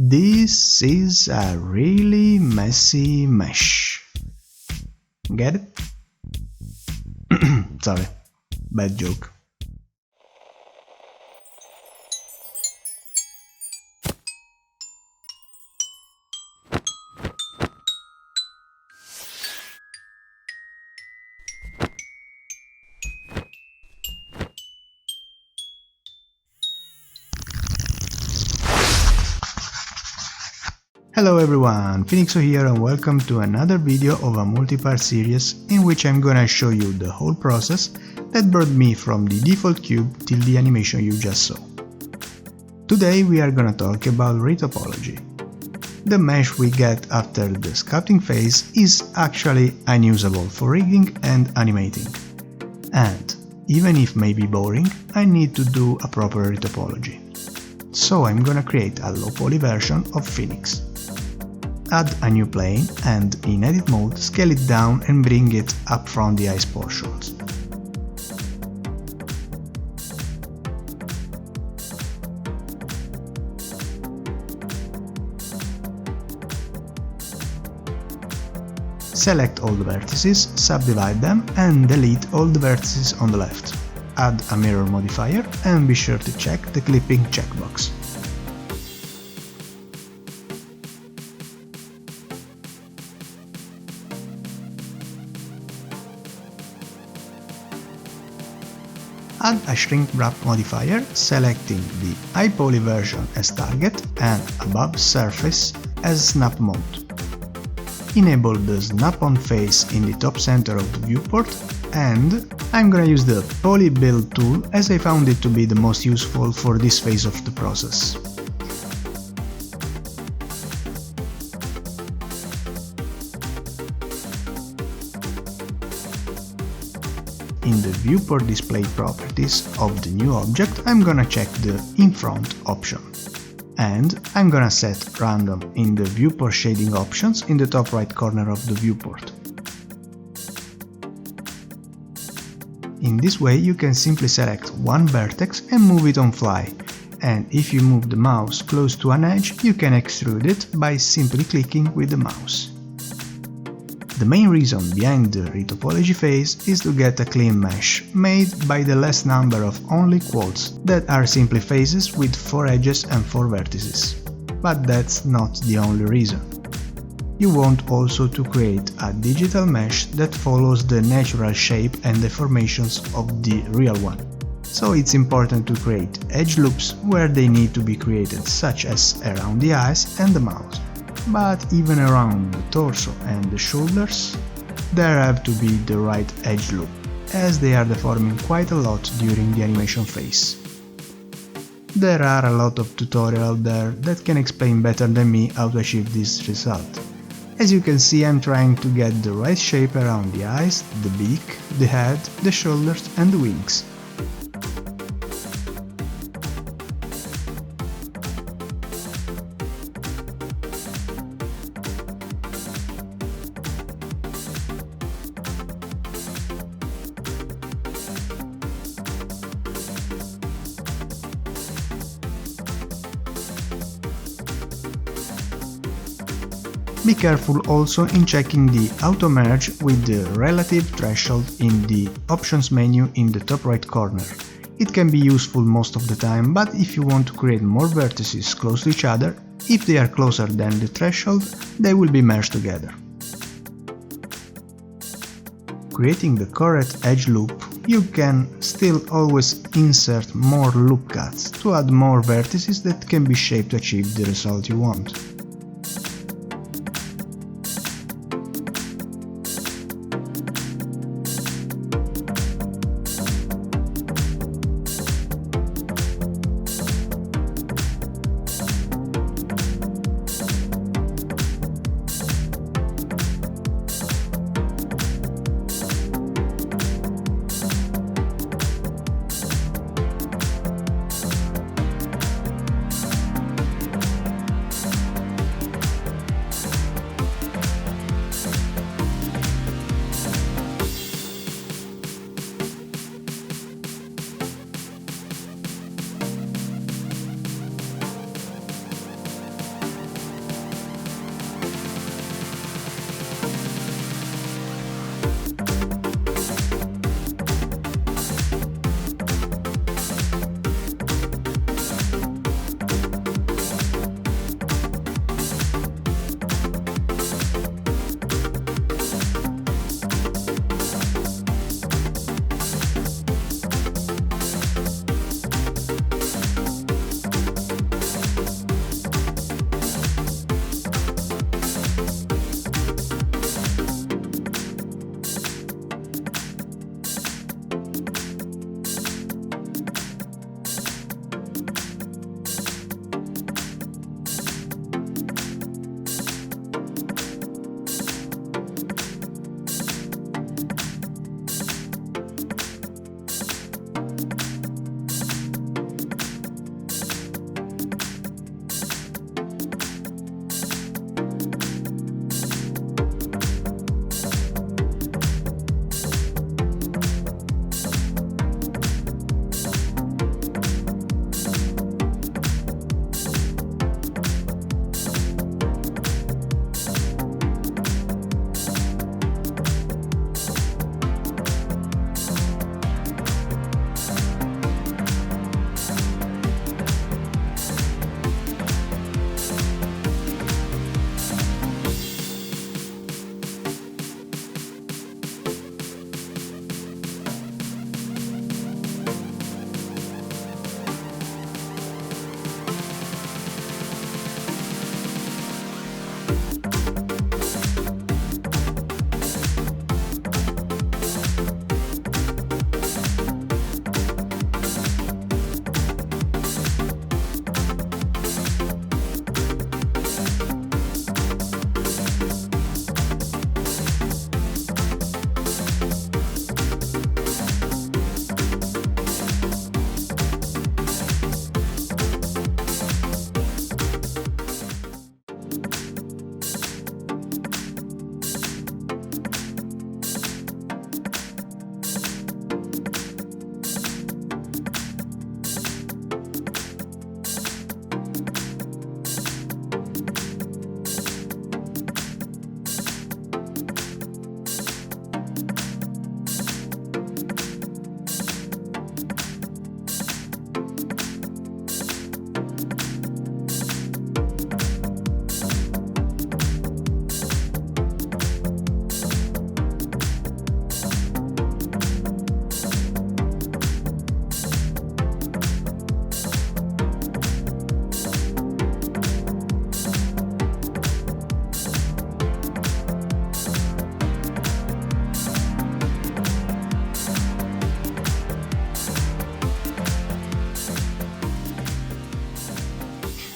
This is a really messy mesh. Get it? Sorry, bad joke. Hello everyone, Phoenixo here and welcome to another video of a multi-part series in which I'm gonna show you the whole process that brought me from the default cube till the animation you just saw. Today we are gonna talk about retopology. The mesh we get after the sculpting phase is actually unusable for rigging and animating. And, even if maybe boring, I need to do a proper retopology. So I'm gonna create a low poly version of Phoenix. Add a new plane and, in edit mode, scale it down and bring it up from the eyes portions. Select all the vertices, subdivide them and delete all the vertices on the left. Add a mirror modifier and be sure to check the clipping checkbox. Add a shrink wrap modifier, selecting the high poly version as target and above surface as snap mode. Enable the snap on face in the top center of the viewport, and I'm gonna use the poly build tool as I found it to be the most useful for this phase of the process. In the viewport display properties of the new object, I'm gonna check the in front option. And I'm gonna set random in the viewport shading options in the top right corner of the viewport. In this way you can simply select one vertex and move it on fly, and if you move the mouse close to an edge you can extrude it by simply clicking with the mouse. The main reason behind the retopology phase is to get a clean mesh, made by the less number of only quads that are simply faces with 4 edges and 4 vertices. But that's not the only reason. You want also to create a digital mesh that follows the natural shape and deformations of the real one. So it's important to create edge loops where they need to be created, such as around the eyes and the mouth. But even around the torso and the shoulders, there have to be the right edge loop, as they are deforming quite a lot during the animation phase. There are a lot of tutorials there that can explain better than me how to achieve this result. As you can see, I'm trying to get the right shape around the eyes, the beak, the head, the shoulders and the wings. Be careful also in checking the auto merge with the relative threshold in the options menu in the top right corner. It can be useful most of the time, but if you want to create more vertices close to each other, if they are closer than the threshold, they will be merged together. Creating the correct edge loop, you can still always insert more loop cuts to add more vertices that can be shaped to achieve the result you want.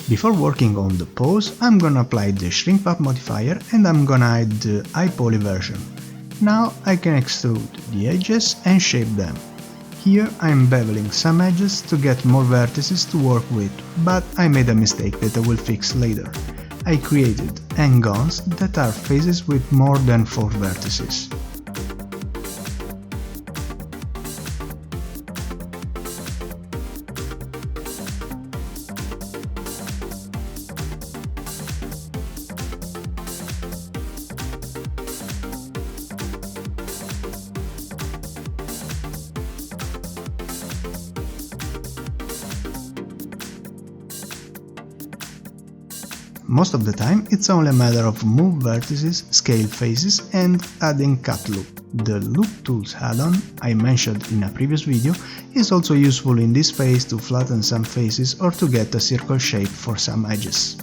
Before working on the pose, I'm gonna apply the shrink path modifier and I'm gonna hide the high poly version. Now I can extrude the edges and shape them. Here I'm beveling some edges to get more vertices to work with, but I made a mistake that I will fix later. I created hang-ons that are faces with more than 4 vertices. Most of the time it's only a matter of move vertices, scale faces and adding cut loop. The Loop Tools add-on I mentioned in a previous video is also useful in this phase to flatten some faces or to get a circle shape for some edges.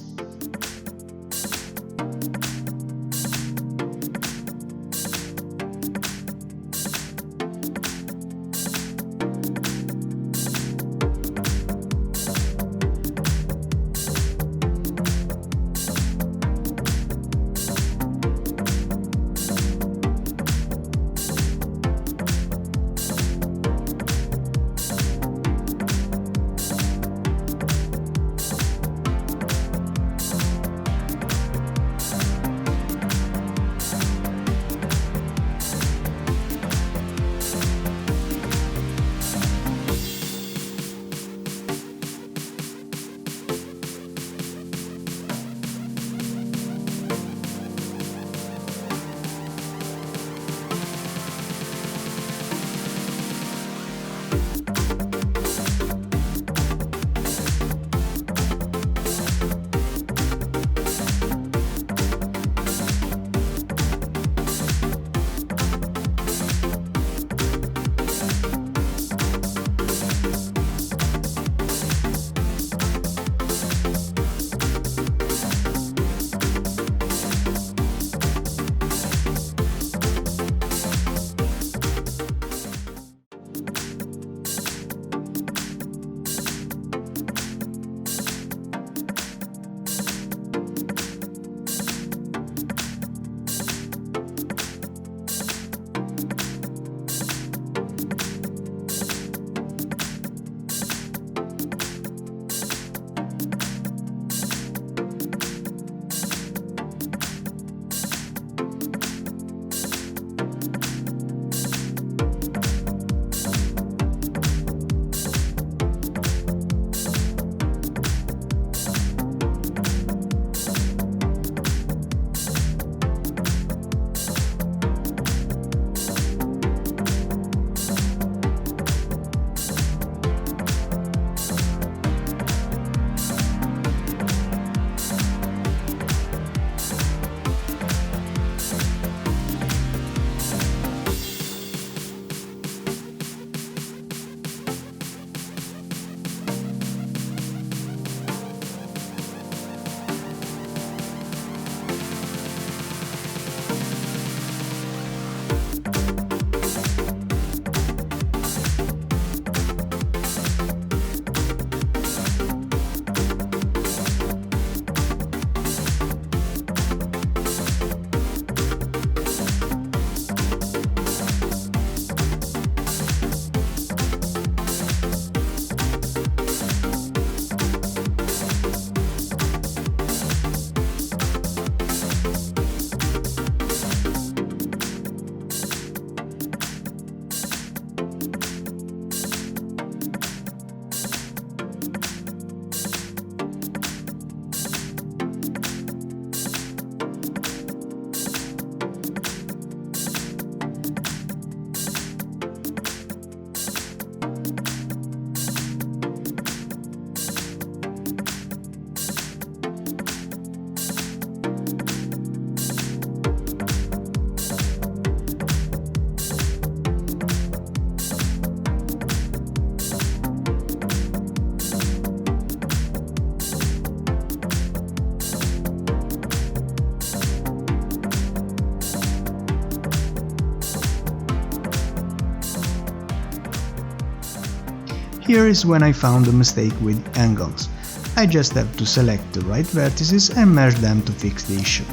Here is when I found a mistake with hang-ons. I just have to select the right vertices and merge them to fix the issue.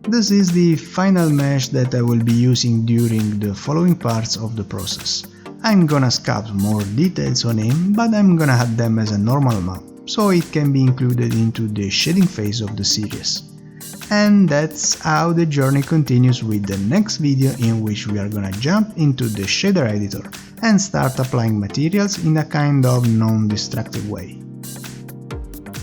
This is the final mesh that I will be using during the following parts of the process. I'm gonna sculpt more details on him, but I'm gonna add them as a normal map, so it can be included into the shading phase of the series. And that's how the journey continues with the next video, in which we are gonna jump into the shader editor and start applying materials in a kind of non-destructive way.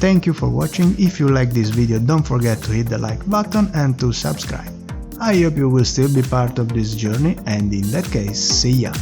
Thank you for watching. If you like this video, don't forget to hit the like button and to subscribe. I hope you will still be part of this journey, and in that case, see ya!